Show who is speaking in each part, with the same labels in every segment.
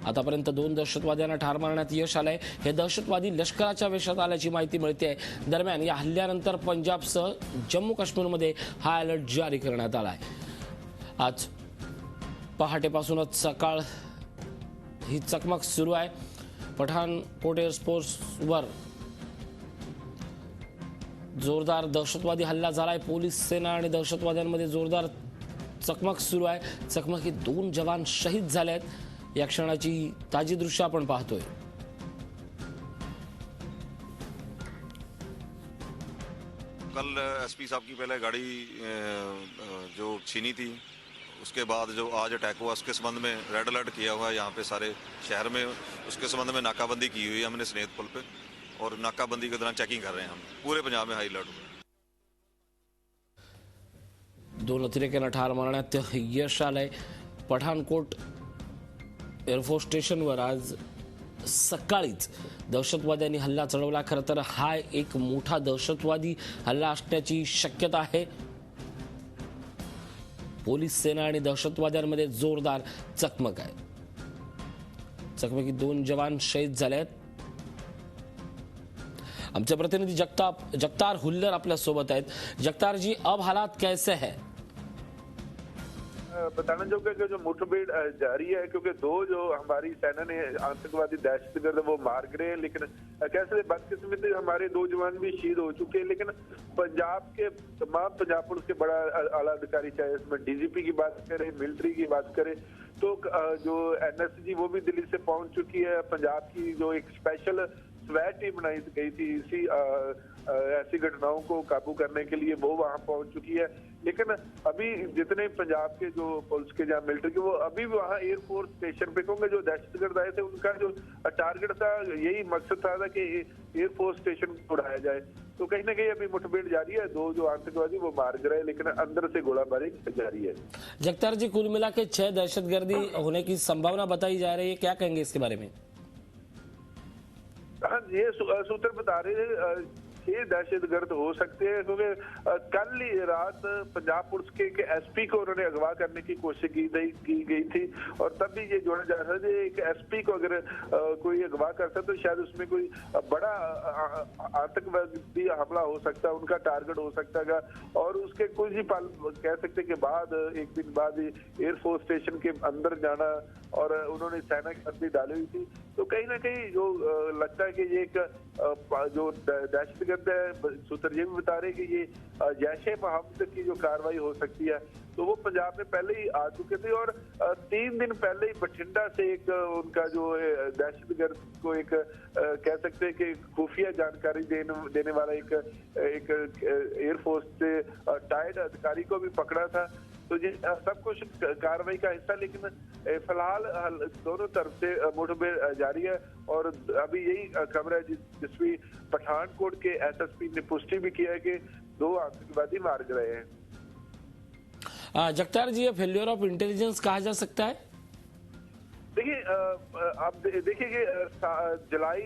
Speaker 1: आतापर्यंत 2 दहशतवाद्यांना ठार मारण्यात यश आलंय। हे दहशतवादी लष्कराच्या वेशात आल्याची माहिती मिळते। दरम्यान या हल्ल्यानंतर पंजाबसह जम्मू काश्मीरमध्ये हा अलर्ट जारी करण्यात आलाय। आज पहाटेपासूनच सकाळ ही चकमक सुरू आहे। पठाणकोट एअरपोर्टवर जोरदार दहशतवादी हल्ला झालाय। पोलीस सेना आणि दहशतवाद्यांमध्ये जोरदार चकमक सुरू आहे। चकमकीत 2 जवान शहीद झाले आहेत। या क्षणाची ताजी दृश्य आपण पाहतोय।
Speaker 2: कल एसपी साहब की पहले गाड़ी जो छीनी थी, उसके बाद जो आज अटैक हुआ उसके संबंध में रेड अलर्ट किया हुआ है यहाँ पे सारे शहर में। उसके संबंध में नाकाबंदी की हुई है हमने स्नेत पुल पे, और नाकाबंदी के दौरान चेकिंग कर रहे हैं। हम पूरे पंजाब में हाई अलर्ट हुआ।
Speaker 1: 2 अतिरेक्यांना ठार मारण्यात यश आलंय। पठाणकोट एअरफोर्स स्टेशनवर आज सकाळीच दहशतवाद्यांनी हल्ला चढवला। खरं तर हा एक मोठा दहशतवादी हल्ला असण्याची शक्यता आहे। पोलीस सेना आणि दहशतवाद्यांमध्ये जोरदार चकमक आहे। चकमकीत 2 जवान शहीद झाले आहेत। आमचे प्रतिनिधी जगतार हुल्लर आपल्या सोबत आहेत। जगतार जी, अब हालात कैसे हैं?
Speaker 3: बताना चाहूंगा कि जो मुठभेड़ जारी है, क्योंकि 2 जो हमारी सेना ने आतंकवादी दहशतगर्द वो मार गिरे हैं, लेकिन कैसे बदकिस्मती हमारे 2 जवान भी शहीद हो चुके हैं। लेकिन पंजाब के तमाम पंजाब पुलिस के बड़ा आला अधिकारी, चाहे इसमें डीजीपी की बात करें, मिलिट्री की बात करें, तो जो एनएसजी वो भी दिल्ली से पहुंच चुकी है। पंजाब की जो एक स्पेशल स्वैट टीम बनाई गई थी इसी ऐसी घटनाओं को काबू करने के लिए, वो वहां पहुंच चुकी है। लेकिन अभी जितने पंजाब के जो पुलिस के जहाँ मिलिट्री के, वो अभी भी वहाँ एयरफोर्स स्टेशन पे, क्योंकि जो दहशतगर्द आए थे उनका जो टारगेट था, यही मकसद था कि एयरफोर्स स्टेशन को उड़ाया जाए। तो कहीं ना कहीं अभी मुठभेड़ जारी है। 2 जो आतंकवादी वो मार गए, लेकिन अंदर से गोलाबारी जारी है।
Speaker 1: जगतार जी, कुल मिला के 6 दहशतगर्दी होने की संभावना बताई जा रही है, क्या कहेंगे इसके बारे में?
Speaker 3: हाँ, ये सूत्र बता रहे हैं 6 दहशतगर्द हो सकते हैं, क्योंकि कल ही रात पंजाब पुलिस के एसपी को उन्होंने अगवा करने की कोशिश की गई थी, और तब भी ये जोड़ा जा रहा है एक एसपी को अगर कोई अगवा करता तो शायद उसमें कोई बड़ा आतंकवादी हमला हो सकता है, उनका टारगेट हो सकता है। और उसके कुछ ही पल कह सकते के बाद, एक दिन बाद एयरफोर्स स्टेशन के अंदर जाना, और उन्होंने सेना की वर्दी डाली हुई थी। तो कहीं ना कहीं जो लगता है कि ये एक जो दहशतगर्द है, सूत्र ये भी बता रहे कि ये जैश-ए मोहम्मद की जो कार्रवाई हो सकती है, तो वो पंजाब में पहले ही आ चुके थे। और 3 दिन पहले ही बठिंडा से एक उनका जो दहशतगर्द को एक कह सकते हैं कि खुफिया जानकारी देने वाला एक एयरफोर्स से टाइड अधिकारी को भी पकड़ा था। तो ये सब कुछ कार्रवाई का हिस्सा, लेकिन फिलहाल दोनों तरफ से मुठभेड़ जारी है। और अभी यही खबर है जिसमें पठानकोट के एसएसपी ने पुष्टि भी किया है कि 2 आतंकवादी मार गए हैं।
Speaker 1: जगतार जी, ये फेल्योर ऑफ इंटेलिजेंस कहा जा सकता है?
Speaker 3: देखिए, आप देखिए कि जुलाई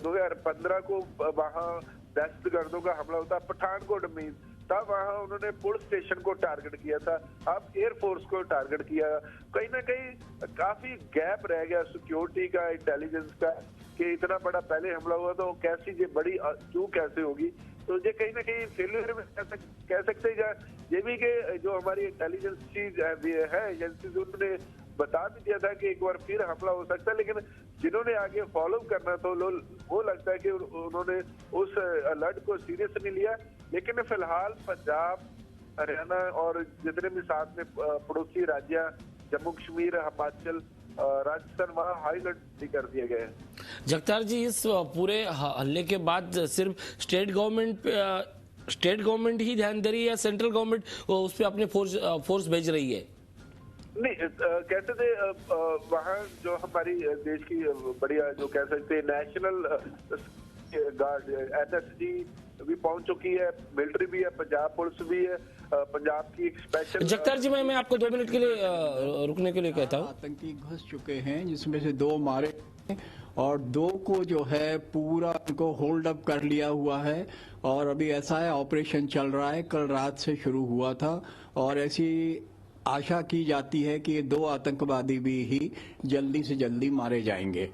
Speaker 3: 2015 को वहाँ दहशतगर्दों का हमला होता है पठानकोट में, तब वहाँ उन्होंने पुलिस स्टेशन को टारगेट किया था। अब एयरफोर्स को टारगेट किया। कहीं ना कहीं काफी गैप रह गया सिक्योरिटी का, इंटेलिजेंस का, कि इतना बड़ा पहले हमला हुआ तो कैसी ये बड़ी चूक कैसे होगी। तो ये कहीं ना कहीं फेलियर में कह सकते हैं। ये भी कि जो हमारी इंटेलिजेंस है एजेंसीज, उन्होंने बता भी दिया था कि एक बार फिर हमला हो सकता है, लेकिन जिन्होंने आगे फॉलो करना तो वो लगता है कि उन्होंने उस अलर्ट को सीरियस नहीं लिया। लेकिन फिलहाल पंजाब, हरियाणा और जितने भी साथ में पड़ोसी राज्य, जम्मू कश्मीर, हिमाचल, राजस्थान, वहाँ हाई अलर्ट कर दिए गए हैं।
Speaker 1: जगतार जी, इस पूरे हल्ले के बाद सिर्फ स्टेट गवर्नमेंट ही ध्यान दे रही है या सेंट्रल गवर्नमेंट उस पर अपने फोर्स भेज रही है?
Speaker 3: नहीं, कहते थे वहाँ जो हमारी देश की बढ़िया जो कह सकते हैं नेशनल गार्ड एनएसजी भी पहुंच चुकी है, मिलिट्री भी है, पंजाब पुलिस भी है, पंजाब की एक स्पेशल।
Speaker 1: जगतार जी, मैं आपको 2 मिनट के लिए रुकने के लिए कहता हूँ।
Speaker 4: आतंकी घुस चुके हैं, जिसमें से 2 मारे और 2 को जो है पूरा उनको होल्ड अप कर लिया हुआ है। और अभी ऐसा है, ऑपरेशन चल रहा है, कल रात से शुरू हुआ था और ऐसी आशा की जाती है कि ये 2 आतंकवादी भी ही जल्दी से जल्दी मारे जाएंगे।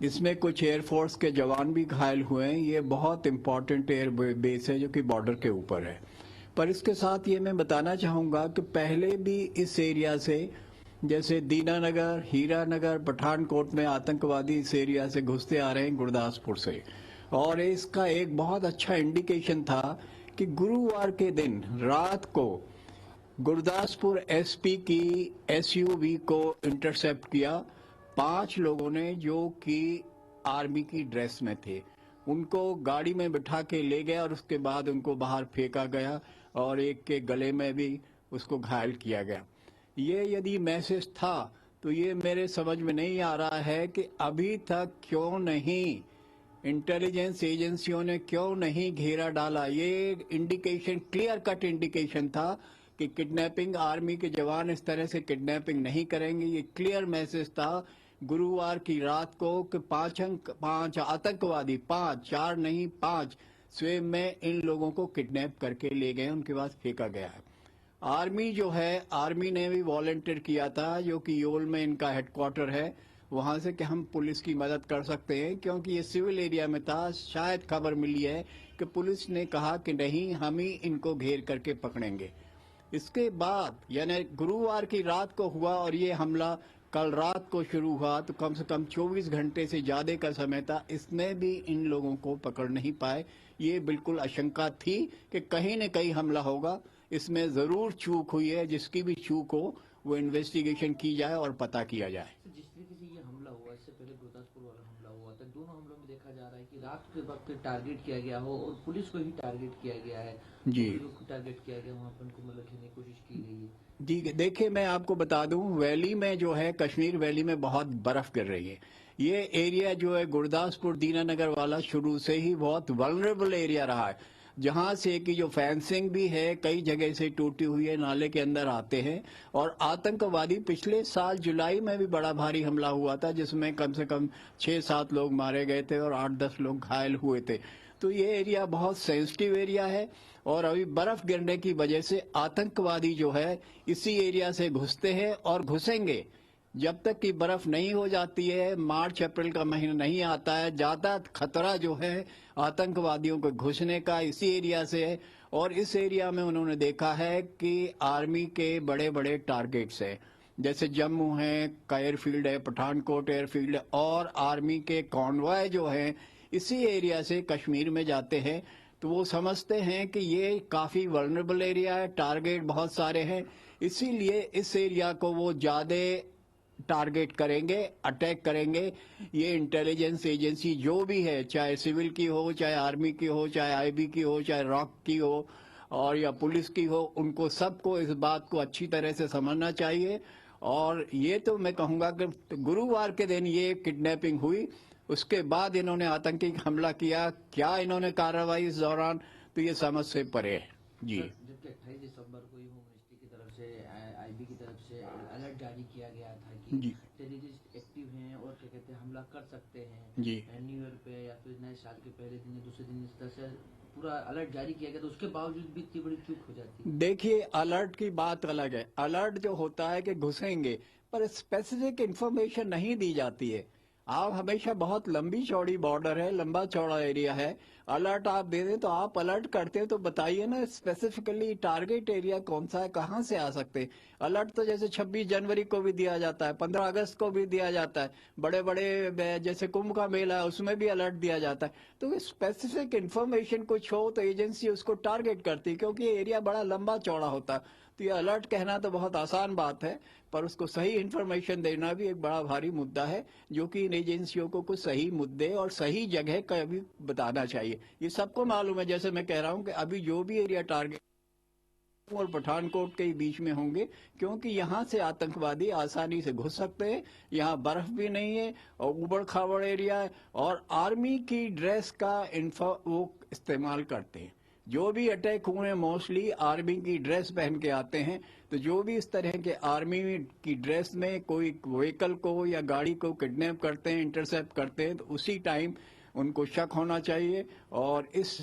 Speaker 4: इसमें कुछ एयरफोर्स के जवान भी घायल हुए हैं। ये बहुत इंपॉर्टेंट एयर बेस है जो कि बॉर्डर के ऊपर है। पर इसके साथ ये मैं बताना चाहूँगा कि पहले भी इस एरिया से, जैसे दीनानगर, हीरानगर, पठानकोट में आतंकवादी इस एरिया से घुसते आ रहे हैं गुरदासपुर से। और इसका एक बहुत अच्छा इंडिकेशन था कि गुरुवार के दिन रात को गुरदासपुर एसपी की एसयूवी को इंटरसेप्ट किया 5 लोगों ने जो कि आर्मी की ड्रेस में थे। उनको गाड़ी में बिठा के ले गया और उसके बाद उनको बाहर फेंका गया और एक के गले में भी उसको घायल किया गया। ये यदि मैसेज था तो ये मेरे समझ में नहीं आ रहा है कि अभी तक क्यों नहीं इंटेलिजेंस एजेंसियों ने क्यों नहीं घेरा डाला। ये इंडिकेशन, क्लियर कट इंडिकेशन था कि किडनैपिंग, आर्मी के जवान इस तरह से किडनैपिंग नहीं करेंगे। ये क्लियर मैसेज था गुरुवार की रात को कि 5 आतंकवादी, 4 नहीं 5 स्वयं में इन लोगों को किडनैप करके ले गए, उनके पास फेंका गया है। आर्मी जो है, आर्मी ने भी वॉलंटियर किया था, जो कि योल में इनका हेडक्वार्टर है, वहां से कि हम पुलिस की मदद कर सकते हैं, क्योंकि ये सिविल एरिया में था। शायद खबर मिली है कि पुलिस ने कहा कि नहीं, हम ही इनको घेर करके पकड़ेंगे। इसके बाद यानी गुरुवार की रात को हुआ और ये हमला कल रात को शुरू हुआ, तो कम से कम 24 घंटे से ज्यादा का समय था। इसमें भी इन लोगों को पकड़ नहीं पाए। ये बिल्कुल आशंका थी कि कहीं न कहीं हमला होगा। इसमें जरूर चूक हुई है। जिसकी भी चूक हो वो इन्वेस्टिगेशन की जाए और पता किया जाए।
Speaker 5: जिस तरीके से ये हमला हुआ, इससे पहले गुरदासपुर वाला हमला हुआ था, दोनों हमलों में देखा जा रहा है कि रात के वक्त टारगेट किया गया हो और पुलिस को ही टारगेट किया गया है।
Speaker 4: जी,
Speaker 5: टारगेट किया गया, वहाँ पर उनको मतलब घेरने की कोशिश की गई है।
Speaker 4: जी देखिए, मैं आपको बता दूं, वैली में जो है, कश्मीर वैली में बहुत बर्फ गिर रही है। ये एरिया जो है गुरदासपुर दीनानगर वाला शुरू से ही बहुत वल्नरेबल एरिया रहा है, जहां से कि जो फेंसिंग भी है कई जगह से टूटी हुई है, नाले के अंदर आते हैं। और आतंकवादी, पिछले साल जुलाई में भी बड़ा भारी हमला हुआ था जिसमें कम से कम 6-7 लोग मारे गए थे और 8-10 लोग घायल हुए थे। तो ये एरिया बहुत सेंसिटिव एरिया है और अभी बर्फ गिरने की वजह से आतंकवादी जो है इसी एरिया से घुसते हैं और घुसेंगे जब तक कि बर्फ नहीं हो जाती है। मार्च अप्रैल का महीना नहीं आता है, ज्यादा खतरा जो है आतंकवादियों को घुसने का इसी एरिया से है। और इस एरिया में उन्होंने देखा है कि आर्मी के बड़े बड़े टारगेट्स हैं, जैसे जम्मू है का एयरफील्ड है, पठानकोट एयरफील्ड है, और आर्मी के कॉन्वॉय जो है इसी एरिया से कश्मीर में जाते हैं। तो वो समझते हैं कि ये काफी वल्नरेबल एरिया है, टारगेट बहुत सारे हैं, इसीलिए इस एरिया को वो ज्यादा टारगेट करेंगे, अटैक करेंगे। ये इंटेलिजेंस एजेंसी जो भी है, चाहे सिविल की हो, चाहे आर्मी की हो, चाहे आईबी की हो, चाहे रॉक की हो और या पुलिस की हो, उनको सबको इस बात को अच्छी तरह से समझना चाहिए। और ये तो मैं कहूंगा कि गुरुवार के दिन ये किडनैपिंग हुई, उसके बाद इन्होंने आतंकी हमला किया। क्या इन्होंने कार्रवाई इस दौरान, तो ये समझ से परे है। जी,
Speaker 5: जबकि 28 दिसंबर को ही होम मिनिस्ट्री की तरफ से, आईबी की तरफ से अलर्ट जारी किया गया था कि
Speaker 4: जी,
Speaker 5: टेररिस्ट एक्टिव हैं और क्या कहते हैं हमला कर सकते हैं
Speaker 4: जी,
Speaker 5: न्यू ईयर पे या फिर नए साल के पहले दिन या दूसरे दिन, इस तरह से पूरा अलर्ट जारी किया गया। तो उसके बावजूद भी इतनी बड़ी चूक हो जाती है।
Speaker 4: देखिए, अलर्ट की बात अलग है। अलर्ट जो होता है कि घुसेंगे, पर स्पेसिफिक इंफॉर्मेशन नहीं दी जाती है। आप हमेशा, बहुत लंबी चौड़ी बॉर्डर है, लंबा चौड़ा एरिया है, अलर्ट आप दे दें तो आप अलर्ट करते हैं तो बताइए ना स्पेसिफिकली टारगेट एरिया कौन सा है, कहाँ से आ सकते हैं। अलर्ट तो जैसे 26 जनवरी को भी दिया जाता है, 15 अगस्त को भी दिया जाता है, बड़े बड़े जैसे कुंभ का मेला है उसमें भी अलर्ट दिया जाता है। तो स्पेसिफिक इंफॉर्मेशन कुछ हो तो एजेंसी उसको टारगेट करती है, क्योंकि एरिया बड़ा लंबा चौड़ा होता है। तो ये अलर्ट कहना तो बहुत आसान बात है, पर उसको सही इंफॉर्मेशन देना भी एक बड़ा भारी मुद्दा है, जो कि इन एजेंसियों को कुछ सही मुद्दे और सही जगह का भी बताना चाहिए। ये सबको मालूम है, जैसे मैं कह रहा हूं कि अभी जो भी एरिया टारगेट और पठानकोट के बीच में होंगे, क्योंकि यहाँ से आतंकवादी आसानी से घुस सकते हैं। यहाँ बर्फ भी नहीं है और उबड़ खाबड़ एरिया है, और आर्मी की ड्रेस का वो इस्तेमाल करते हैं। जो भी अटैक हुए हैं मोस्टली आर्मी की ड्रेस पहन के आते हैं। तो जो भी इस तरह के आर्मी की ड्रेस में कोई व्हीकल को या गाड़ी को किडनैप करते हैं, इंटरसेप्ट करते हैं, तो उसी टाइम उनको शक होना चाहिए। और इस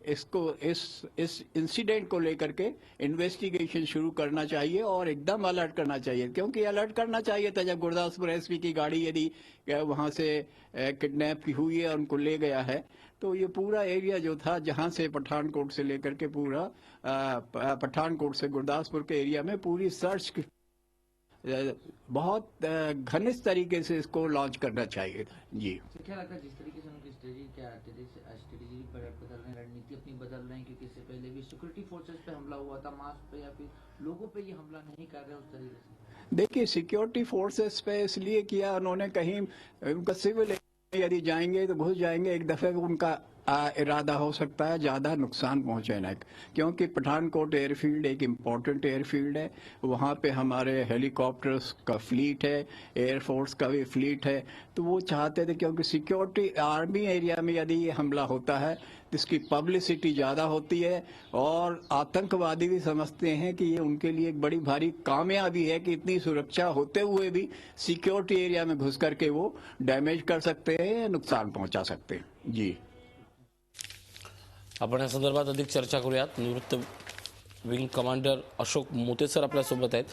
Speaker 4: इसको इस इंसिडेंट को लेकर के इन्वेस्टिगेशन शुरू करना चाहिए और एकदम अलर्ट करना चाहिए, क्योंकि अलर्ट करना चाहिए था जब गुरदासपुर एसपी की गाड़ी यदि वहां से किडनैप की हुई है और उनको ले गया है, तो ये पूरा एरिया जो था जहां से पठानकोट से लेकर के पूरा पठानकोट से गुरदासपुर के एरिया में पूरी सर्च बहुत घनिष्ठ तरीके से इसको लॉन्च करना चाहिए था। जी
Speaker 5: तो क्या लगता है जिस तरीके से उनकी स्ट्रेटेजी बदल रहे हैं, रणनीति अपनी बदल रहे हैं, क्योंकि इससे पहले भी सिक्योरिटी फोर्सेस पे हमला हुआ था, मास्क पे या फिर लोगों पे ये हमला नहीं कर रहे उस तरीके से?
Speaker 4: देखिए, सिक्योरिटी फोर्सेस पे इसलिए किया उन्होंने, कहीं उनका सिविल यदि जाएंगे तो घुस जाएंगे, एक दफे उनका इरादा हो सकता है ज्यादा नुकसान पहुंचाना, क्योंकि पठानकोट एयरफील्ड एक इम्पोर्टेंट एयरफील्ड है, वहां पे हमारे हेलीकॉप्टर्स का फ्लीट है, एयरफोर्स का भी फ्लीट है, तो वो चाहते थे क्योंकि सिक्योरिटी आर्मी एरिया में यदि ये हमला होता है तो इसकी पब्लिसिटी ज्यादा होती है और आतंकवादी भी समझते हैं कि ये उनके लिए एक बड़ी भारी कामयाबी है कि इतनी सुरक्षा होते हुए भी सिक्योरिटी एरिया में घुस करके वो डैमेज कर सकते हैं या नुकसान पहुंचा सकते हैं। जी,
Speaker 1: आपण या संदर्भात अधिक चर्चा करूयात। निवृत्त विंग कमांडर अशोक मोते सर आपल्यासोबत आहेत।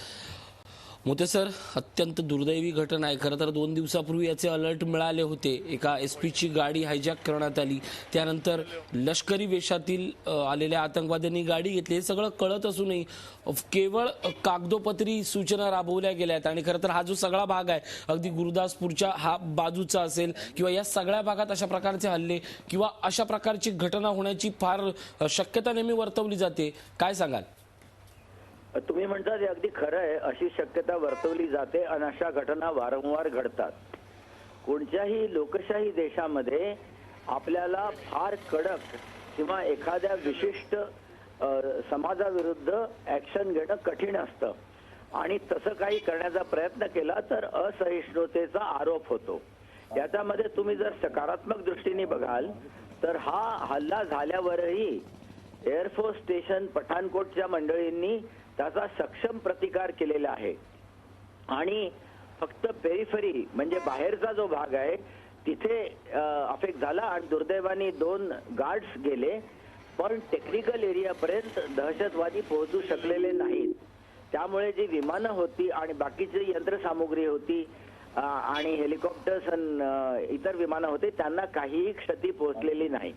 Speaker 1: मोते सर, अत्यंत दुर्दैवी घटना आहे। खरं तर 2 दिवसापूर्वी याचे अलर्ट मिळाले होते, एका एसपीची गाडी हायजॅक करण्यात आली, त्यानंतर लष्करी वेशातील आलेल्या आतंकवाद्यांनी गाडी घेतली, हे सगळं कळत असूनही केवळ कागदोपत्री सूचना राबवल्या गेल्या आहेत। आणि खरं तर हा जो सगळा भाग आहे, अगदी गुरुदासपूरच्या हा बाजूचा असेल किंवा या सगळ्या भागात अशा प्रकारचे हल्ले किंवा अशा प्रकारची घटना होण्याची फार शक्यता नेहमी वर्तवली जाते, काय सांगाल?
Speaker 6: तुम्ही म्हणता ते अगदी खरं आहे, अशी शक्यता वर्तवली जाते आणि अशा घटना वारंवार घडतात। कोणत्याही लोकशाही देशामध्ये आपल्याला फार कडक किंवा एखाद्या विशिष्ट समाजाविरुद्ध ऍक्शन घेणं कठीण असतं आणि तसं काही करण्याचा प्रयत्न केला तर असहिष्णुतेचा आरोप होतो। याच्यामध्ये तुम्ही जर सकारात्मक दृष्टीने बघाल तर हा हल्ला झाल्यावरही एअरफोर्स स्टेशन पठाणकोटच्या मंडळींनी त्याचा सक्षम प्रतिकार केलेला आहे आणि फक्त पेरिफरी म्हणजे बाहेरचा जो भाग आहे तिथे अफेक्ट झाला आणि दुर्दैवाने 2 गार्ड्स गेले, पण टेक्निकल एरियापर्यंत दहशतवादी पोहोचू शकलेले नाहीत। त्यामुळे जी विमानं होती आणि बाकीची यंत्रसामुग्री होती आणि हेलिकॉप्टर्स आणि इतर विमानं होते त्यांना काहीही क्षती पोहोचलेली नाही।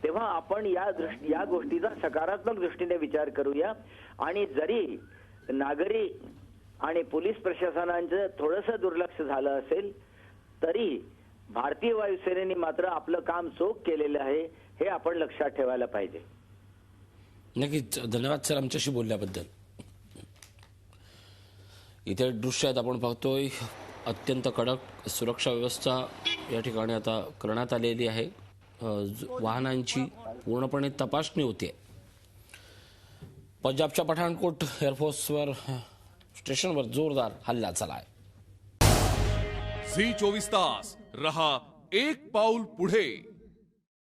Speaker 6: तेव्हा आपण या गोष्टीचा सकारात्मक दृष्टीने विचार करूया आणि जरी नागरी आणि पोलीस प्रशासनाचं थोडंसं दुर्लक्ष झालं असेल तरी भारतीय वायुसेनेने मात्र आपलं काम चोख केलेलं आहे, हे आपण लक्षात ठेवायला पाहिजे।
Speaker 1: नक्कीच, धन्यवाद सर आमच्याशी बोलल्याबद्दल। इथे दृश्य आहेत आपण पाहतोय, अत्यंत कडक सुरक्षा व्यवस्था या ठिकाणी आता करण्यात आलेली आहे। वाहनांची पूर्णपणे तपासणी होते। पंजाबच्या पठाणकोट एअरफोर्सवर स्टेशनवर जोरदार हल्ला झालाय।
Speaker 7: झी 24 तास रहा एक पाऊल पुढे।